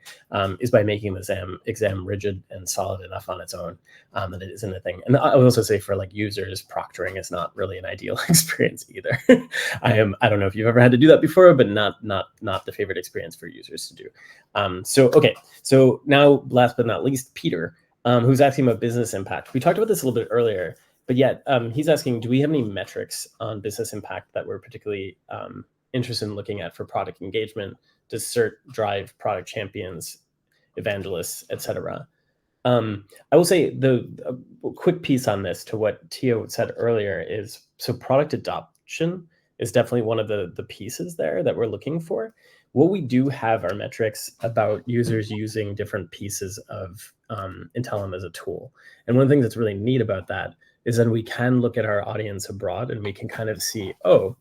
is by making the exam rigid and solid enough on its own, that it isn't a thing. And I would also say for users, proctoring is not really an ideal experience either. I don't know if you've ever had to do that before, but not the favorite experience for users to do. So now, last but not least, Peter, who's asking about business impact. We talked about this a little bit earlier, but yet he's asking, do we have any metrics on business impact that we're particularly interested in looking at for product engagement? Does CERT drive product champions, evangelists, etc.? I will say a quick piece on this to what Tia said earlier is, so product adoption is definitely one of the pieces there that we're looking for. What we do have are metrics about users using different pieces of Intellum as a tool. And one of the things that's really neat about that is that we can look at our audience abroad and we can kind of see, oh,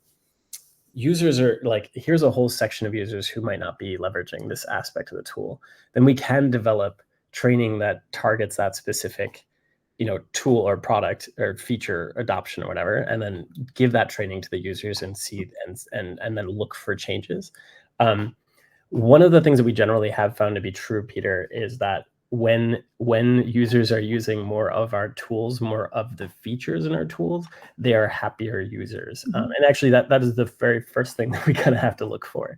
users are here's a whole section of users who might not be leveraging this aspect of the tool. Then we can develop training that targets that specific tool or product or feature adoption or whatever, and then give that training to the users and see and then look for changes. One of the things that we generally have found to be true, Peter, is that when users are using more of our tools, more of the features in our tools, they are happier users. And actually that is the very first thing that we kind of have to look for.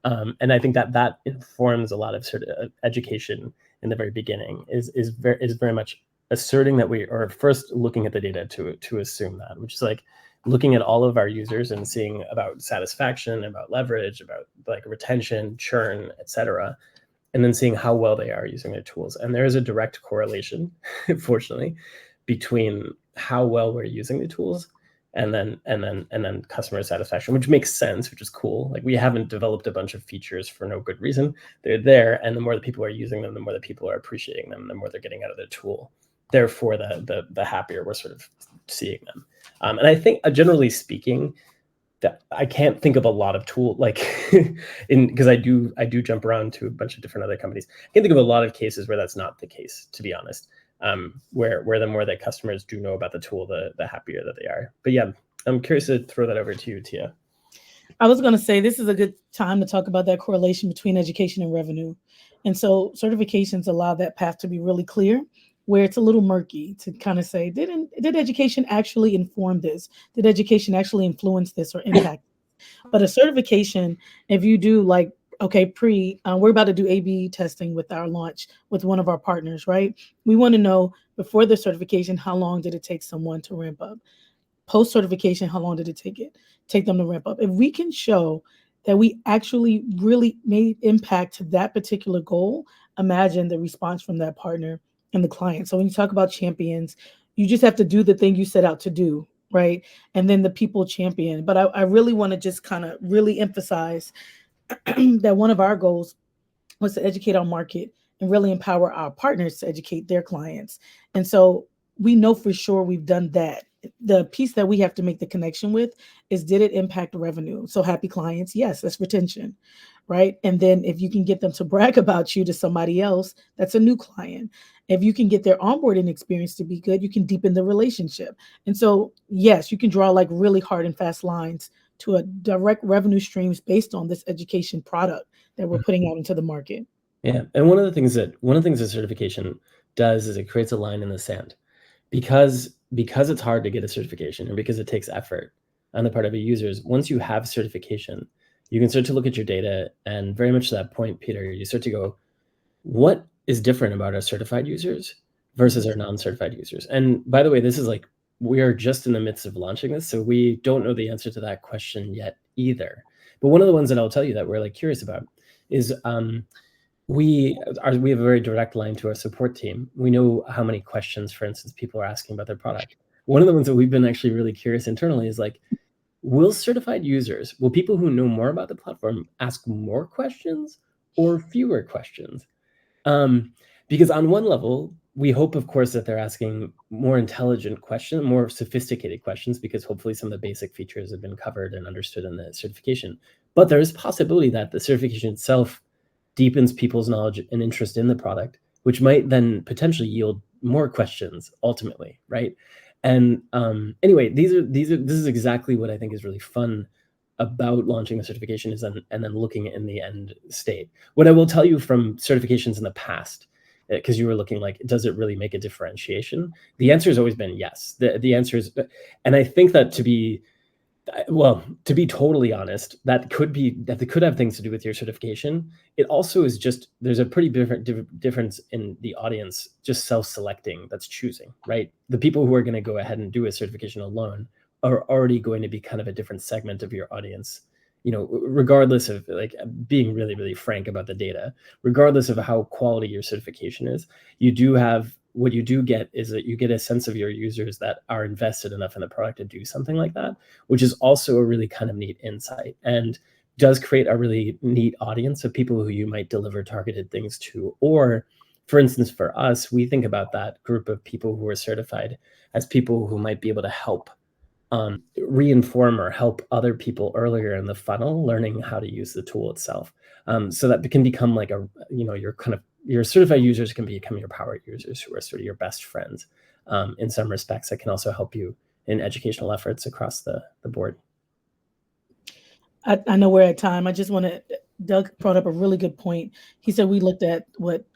And I think that informs a lot of sort of education in the very beginning, is very much asserting that we are first looking at the data to assume that, which is looking at all of our users and seeing about satisfaction, about leverage, about retention, churn, etc., and then seeing how well they are using their tools. And there is a direct correlation, fortunately, between how well we're using the tools and then customer satisfaction, which makes sense, which is cool. We haven't developed a bunch of features for no good reason. They're there, and the more that people are using them, the more that people are appreciating them, the more they're getting out of the tool. Therefore, the happier we're sort of seeing them. And I think, generally speaking, that I can't think of a lot of tool because I do jump around to a bunch of different other companies. I can't think of a lot of cases where that's not the case, to be honest. Where the more that customers do know about the tool, the happier that they are. But yeah, I'm curious to throw that over to you, Tia. I was going to say this is a good time to talk about that correlation between education and revenue. And so certifications allow that path to be really clear. where it's a little murky to kind of say, did education actually inform this? Did education actually influence this or impact? But a certification, if you do like, okay, we're about to do A/B testing with our launch with one of our partners, right? We want to know before the certification, how long did it take someone to ramp up? Post certification, how long did it take them to ramp up? If we can show that we actually really made impact to that particular goal, imagine the response from that partner and the client. So when you talk about champions, you just have to do the thing you set out to do, right? And then the people champion. But I really want to just kind of really emphasize that one of our goals was to educate our market and really empower our partners to educate their clients. And so we know for sure we've done that. The piece that we have to make the connection with is, did it impact revenue? So happy clients, yes, that's retention, right? And then if you can get them to brag about you to somebody else, that's a new client. If you can get their onboarding experience to be good, you can deepen the relationship. And so, yes, you can draw like really hard and fast lines to a direct revenue streams based on this education product that we're putting out into the market. Yeah, and one of the things that certification does is it creates a line in the sand, because it's hard to get a certification and because it takes effort on the part of the users. Once you have certification, you can start to look at your data, and very much to that point, Peter, you start to go, what is different about our certified users versus our non-certified users? And by the way, this is like, we are just in the midst of launching this, so we don't know the answer to that question yet either. But one of the ones that I'll tell you that we're like curious about is we have a very direct line to our support team. We know how many questions, for instance, people are asking about their product. One of the ones that we've been actually really curious internally is like, will people who know more about the platform ask more questions or fewer questions? Because on one level, we hope, of course, that they're asking more intelligent questions, more sophisticated questions, because hopefully some of the basic features have been covered and understood in the certification. But there is possibility that the certification itself deepens people's knowledge and interest in the product, which might then potentially yield more questions ultimately, right? And anyway, this is exactly what I think is really fun about launching a certification, and then looking in the end state. What I will tell you from certifications in the past, because you were looking like, does it really make a differentiation? The answer has always been yes. The answer is, and I think that to be totally honest, that could have things to do with your certification. It also is just, there's a pretty difference in the audience just self-selecting, that's choosing, right? The people who are going to go ahead and do a certification alone are already going to be kind of a different segment of your audience, regardless of, like, being really, really frank about the data, regardless of how quality your certification is. What you do get is that you get a sense of your users that are invested enough in the product to do something like that, which is also a really kind of neat insight, and does create a really neat audience of people who you might deliver targeted things to. Or, for instance, for us, we think about that group of people who are certified as people who might be able to help reinform or help other people earlier in the funnel learning how to use the tool itself. So that can become like your certified users can become your power users, who are sort of your best friends in some respects, that can also help you in educational efforts across the board. I know we're at time. I just want to, Doug brought up a really good point. He said we looked at what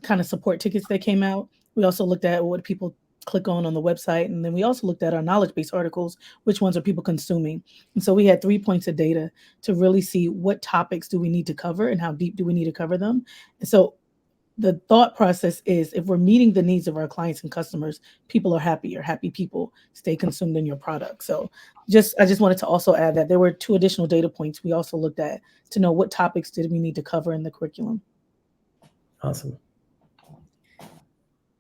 kind of support tickets that came out. We also looked at what people click on the website. And then we also looked at our knowledge base articles, which ones are people consuming. And so we had 3 points of data to really see what topics do we need to cover and how deep do we need to cover them. And so the thought process is, if we're meeting the needs of our clients and customers, people are happier. Happy people stay consumed in your product. So I just wanted to also add that there were 2 additional data points we also looked at to know what topics did we need to cover in the curriculum. Awesome.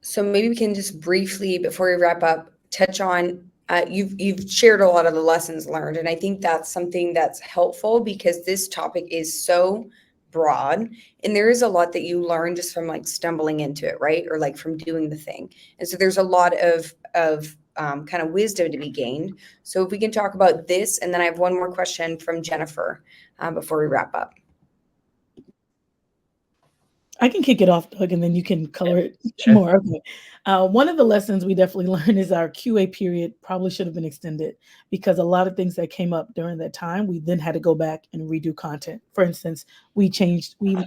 So maybe we can just briefly, before we wrap up, touch on, you've shared a lot of the lessons learned. And I think that's something that's helpful, because this topic is so broad, and there is a lot that you learn just from like stumbling into it, right? Or like from doing the thing. And so there's a lot of kind of wisdom to be gained. So if we can talk about this, and then I have one more question from Jennifer before we wrap up. I can kick it off, Doug, and then you can color it more. Okay. One of the lessons we definitely learned is our QA period probably should have been extended, because a lot of things that came up during that time, we then had to go back and redo content. For instance, we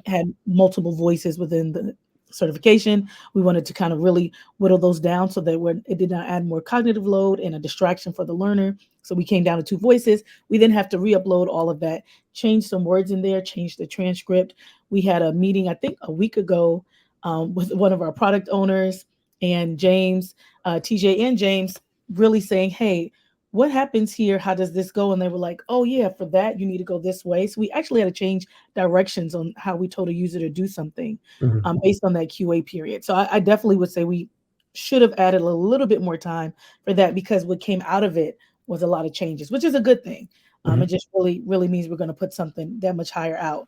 had multiple voices within certification. We wanted to kind of really whittle those down so that it did not add more cognitive load and a distraction for the learner. So we came down to 2 voices. We then have to re-upload all of that, change some words in there, change the transcript. We had a meeting, I think a week ago, with one of our product owners and James, TJ and James, really saying, hey, what happens here? How does this go? And they were like, oh yeah, for that, you need to go this way. So we actually had to change directions on how we told a user to do something based on that QA period. So I definitely would say we should have added a little bit more time for that, because what came out of it was a lot of changes, which is a good thing. It just really, really means we're going to put something that much higher out.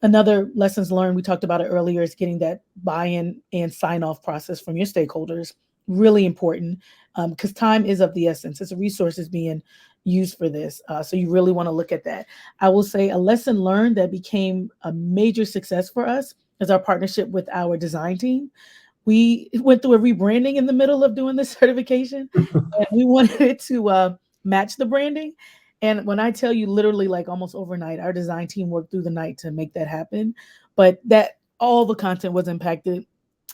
Another lessons learned, we talked about it earlier, is getting that buy-in and sign-off process from your stakeholders. Really important, because time is of the essence. It's a resource is being used for this. So you really want to look at that. I will say a lesson learned that became a major success for us is our partnership with our design team. We went through a rebranding in the middle of doing this certification, and we wanted it to match the branding. And when I tell you, literally like almost overnight, our design team worked through the night to make that happen. But that all the content was impacted,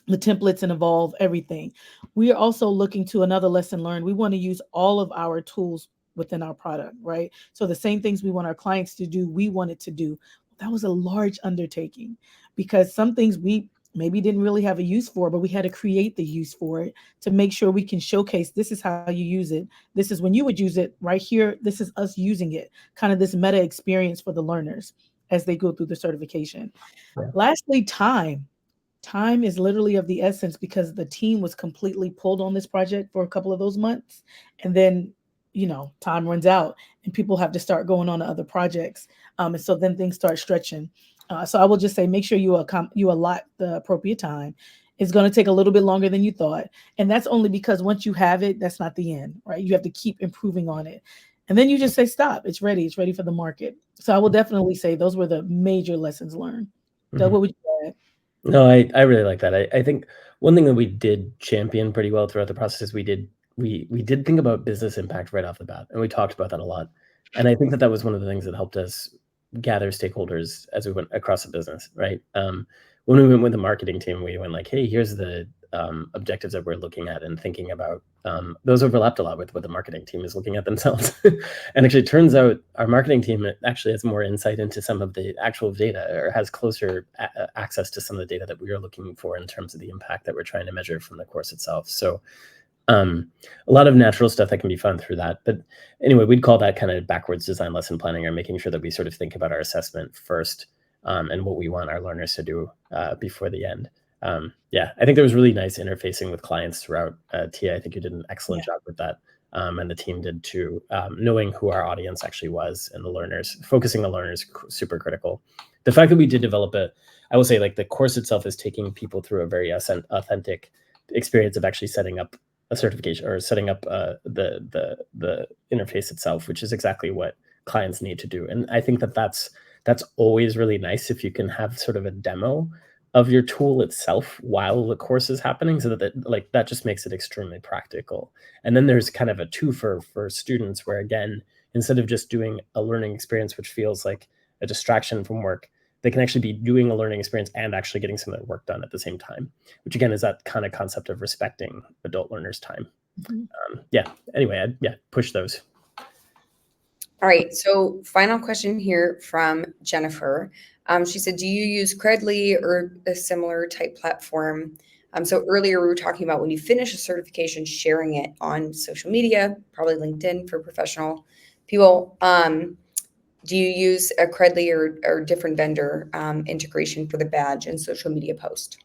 the templates and evolve everything. We are also looking to another lesson learned. We want to use all of our tools within our product, right? So the same things we want our clients to do, we want it to do. That was a large undertaking, because some things we maybe didn't really have a use for, but we had to create the use for it to make sure we can showcase this is how you use it. This is when you would use it right here. This is us using it, kind of this meta experience for the learners as they go through the certification. Yeah. Lastly, time. Time is literally of the essence, because the team was completely pulled on this project for a couple of those months. And then, time runs out and people have to start going on to other projects. And so then things start stretching. So I will just say, make sure you allot the appropriate time. It's going to take a little bit longer than you thought. And that's only because once you have it, that's not the end, right? You have to keep improving on it. And then you just say, stop, it's ready. It's ready for the market. So I will definitely say those were the major lessons learned. Doug, what would you add? No, I really like that. I think one thing that we did champion pretty well throughout the process is we did think about business impact right off the bat, and we talked about that a lot. And I think that was one of the things that helped us gather stakeholders as we went across the business, right? When we went with the marketing team, we went like, hey, here's the objectives that we're looking at and thinking about. Those overlapped a lot with what the marketing team is looking at themselves. And actually, it turns out our marketing team actually has more insight into some of the actual data, or has closer access to some of the data that we are looking for in terms of the impact that we're trying to measure from the course itself. So a lot of natural stuff that can be found through that. But anyway, we'd call that kind of backwards design lesson planning, or making sure that we sort of think about our assessment first and what we want our learners to do before the end. Yeah, I think there was really nice interfacing with clients throughout. Tia, I think you did an excellent job with that. And the team did too, knowing who our audience actually was and the learners, focusing on learners, super critical. The fact that we did develop I will say, like, the course itself is taking people through a very authentic experience of actually setting up a certification, or setting up the interface itself, which is exactly what clients need to do. And I think that's always really nice if you can have sort of a demo of your tool itself while the course is happening, so that just makes it extremely practical. And then there's kind of a twofer for students, where again, instead of just doing a learning experience which feels like a distraction from work, they can actually be doing a learning experience and actually getting some of their work done at the same time, which again is that kind of concept of respecting adult learners' time. Anyway, push those. All right, so final question here from Jennifer. She said, do you use Credly or a similar type platform? So earlier we were talking about when you finish a certification, sharing it on social media, probably LinkedIn for professional people. Do you use a Credly or different vendor integration for the badge and social media post?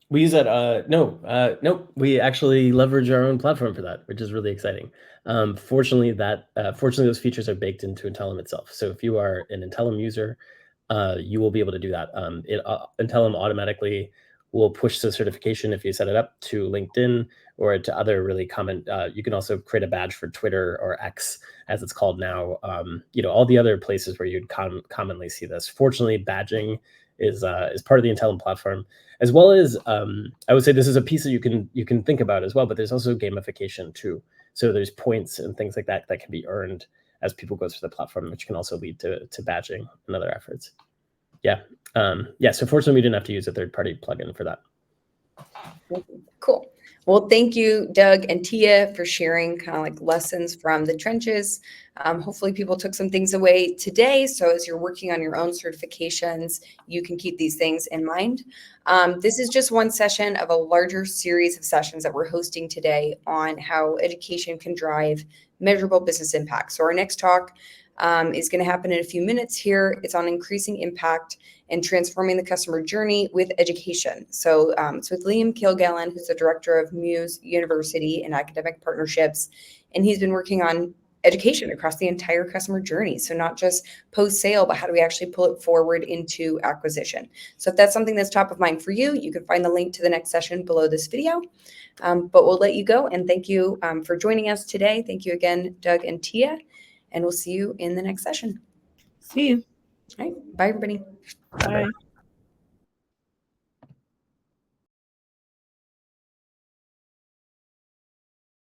We use that. Nope. We actually leverage our own platform for that, which is really exciting. Fortunately, those features are baked into Intellum itself. So if you are an Intellum user, you will be able to do that. Intellum automatically will push the certification if you set it up to LinkedIn or to other really common. You can also create a badge for Twitter, or X as it's called now. All the other places where you'd commonly see this. Fortunately, badging is part of the Intellum platform, as well as I would say this is a piece that you can think about as well. But there's also gamification too. So there's points and things like that can be earned as people go through the platform, which can also lead to badging and other efforts. So fortunately, we didn't have to use a third-party plugin for that. Cool. Well, thank you, Doug and Tia, for sharing kind of like lessons from the trenches. Hopefully people took some things away today. So as you're working on your own certifications, you can keep these things in mind. This is just one session of a larger series of sessions that we're hosting today on how education can drive measurable business impact. So our next talk is going to happen in a few minutes here. It's on increasing impact and transforming the customer journey with education. So it's with Liam Kilgallen, who's the director of Muse University and Academic Partnerships. And he's been working on education across the entire customer journey. So not just post-sale, but how do we actually pull it forward into acquisition? So if that's something that's top of mind for you, you can find the link to the next session below this video. But we'll let you go. And thank you for joining us today. Thank you again, Doug and Tia. And we'll see you in the next session. See you. All right. Bye, everybody. Bye.